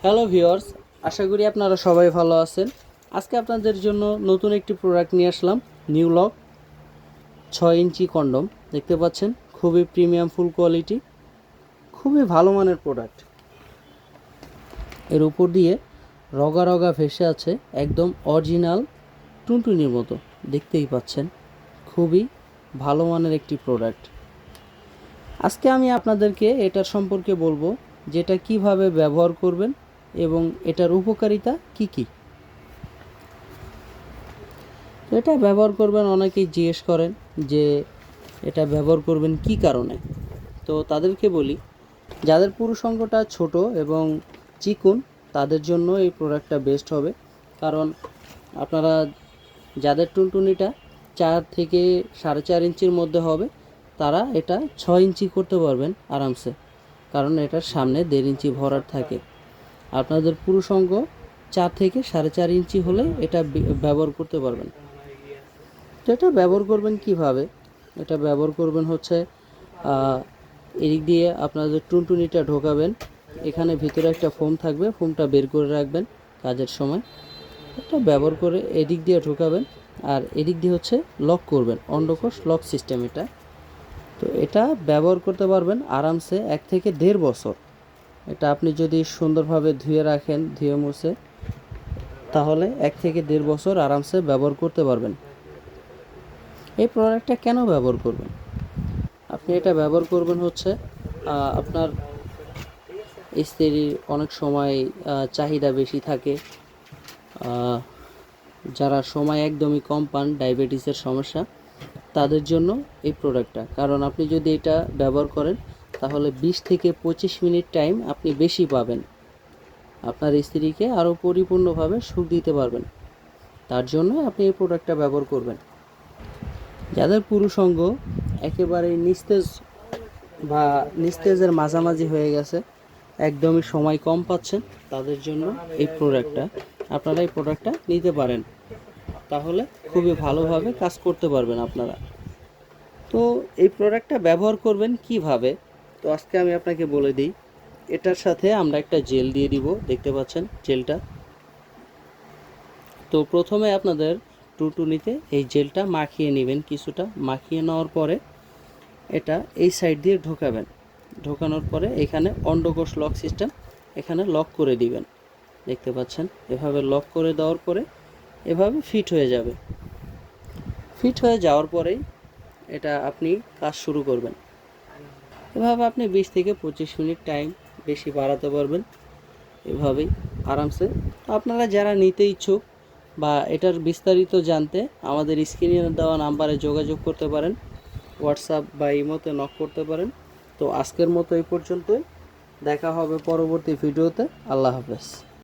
Hello viewers, আশা করি আপনারা সবাই ভালো আছেন। আজকে আপনাদের জন্য নতুন একটি প্রোডাক্ট নিয়ে আসলাম। নিউ লক 6 ইঞ্চি কন্ডম দেখতে পাচ্ছেন, খুবই প্রিমিয়াম ফুল কোয়ালিটি, খুবই ভালো মানের প্রোডাক্ট। এর উপর দিয়ে রগা রগা ভেসে আছে, একদম অরিজিনাল টুনটুনির মতো দেখতেই পাচ্ছেন। খুবই ভালো মানের একটি প্রোডাক্ট। আজকে আমি আপনাদেরকে এটার সম্পর্কে বলবো, যেটা কিভাবে ব্যবহার করবেন এবং এটার উপকারিতা কি কি। এটা ব্যবহার করবেন, অনেকেই জিজ্ঞেস করেন যে এটা ব্যবহার করবেন কি কারণে। তো তাদেরকে বলি, যাদের পুরুষাঙ্গটা ছোট এবং চিকন তাদের জন্য এই প্রোডাক্টটা বেস্ট হবে। কারণ আপনারা যাদের টুনটুনিটা 4 থেকে 4.5 ইঞ্চির মধ্যে হবে, তারা এটা 6 ইঞ্চি করতে পারবেন আরামসে, কারণ এটার সামনে 1.5 ইঞ্চি ভরাট থাকে। আপনাদের পুরুষাঙ্গ 4 থেকে 4.5 ইঞ্চি হলে এটা ব্যবহার করতে পারবেন। তো এটা ব্যবহার করবেন কিভাবে? এটা ব্যবহার করবেন হচ্ছে এদিক দিয়ে আপনাদের টুনটুনিটা ঢোকাবেন, এখানে ভিতরে একটা ফোম থাকবে, ফোমটা বের করে রাখবেন কাজের সময়। এটা ব্যবহার করে এদিক দিয়ে ঢোকাবেন, আর এদিক দিয়ে হচ্ছে লক করবেন, অন্ডকোষ লক সিস্টেম এটা। তো এটা ব্যবহার করতে পারবেন আরামসে 1 থেকে 1.5 বছর। এটা আপনি যদি সুন্দরভাবে ধুয়ে রাখেন, ধুয়ে মুছে, তাহলে 1 থেকে 1.5 বছর আরামসে ব্যবহার করতে পারবেন। এই প্রোডাক্টটা কেন ব্যবহার করবেন? আপনি এটা ব্যবহার করবেন হচ্ছে আপনার স্ত্রীর অনেক সময় চাহিদা বেশি থাকে, যারা সময় একদমই কম পান, ডায়াবেটিসের সমস্যা, তাদের জন্য এই প্রোডাক্টটা। কারণ আপনি যদি এটা ব্যবহার করেন তাহলে 20 থেকে 25 মিনিট টাইম আপনি বেশি পাবেন, আপনার স্ত্রীকে আরও পরিপূর্ণভাবে সুখ দিতে পারবেন। তার জন্য আপনি এই প্রোডাক্টটা ব্যবহার করবেন। যাদের পুরুষাঙ্গ একেবারেই নিস্তেজ বা নিস্তেজের মাঝামাঝি হয়ে গেছে, একদমই সময় কম পাচ্ছেন, তাদের জন্য এই প্রোডাক্টটা, আপনারা এই প্রোডাক্টটা নিতে পারেন। তাহলে খুবই ভালোভাবে কাজ করতে পারবেন আপনারা। তো এই প্রোডাক্টটা ব্যবহার করবেন কিভাবে, তো আজকে আমি আপনাকে বলে দিই। এটার সাথে আমরা একটা জেল দিয়ে দিব, দেখতে পাচ্ছেন জেলটা। তো প্রথমে আপনাদের টুনটুনিতে এই জেলটা মাখিয়ে নেবেন, কিছুটা মাখিয়ে নেওয়ার পরে এটা এই সাইড দিয়ে ঢোকাবেন। ঢোকানোর পরে এখানে অন্ডকোষ লক সিস্টেম, এখানে লক করে দিবেন, দেখতে পাচ্ছেন। এভাবে লক করে দেওয়ার পরে এভাবে ফিট হয়ে যাবে। ফিট হয়ে যাওয়ার পরেই এটা আপনি কাজ শুরু করবেন। এভাবে আপনি 20 থেকে 25 মিনিট টাইম বেশি বাড়াতে পারবেন এভাবেই আরামসে। আপনারা যারা নিতে ইচ্ছুক বা এটার বিস্তারিত জানতে আমাদের স্ক্রিনে দেওয়া নাম্বারে যোগাযোগ করতে পারেন, হোয়াটসঅ্যাপ বা ইমোতে নক করতে পারেন। তো আজকের মতো এই পর্যন্তই, দেখা হবে পরবর্তী ভিডিওতে। আল্লাহ হাফেজ।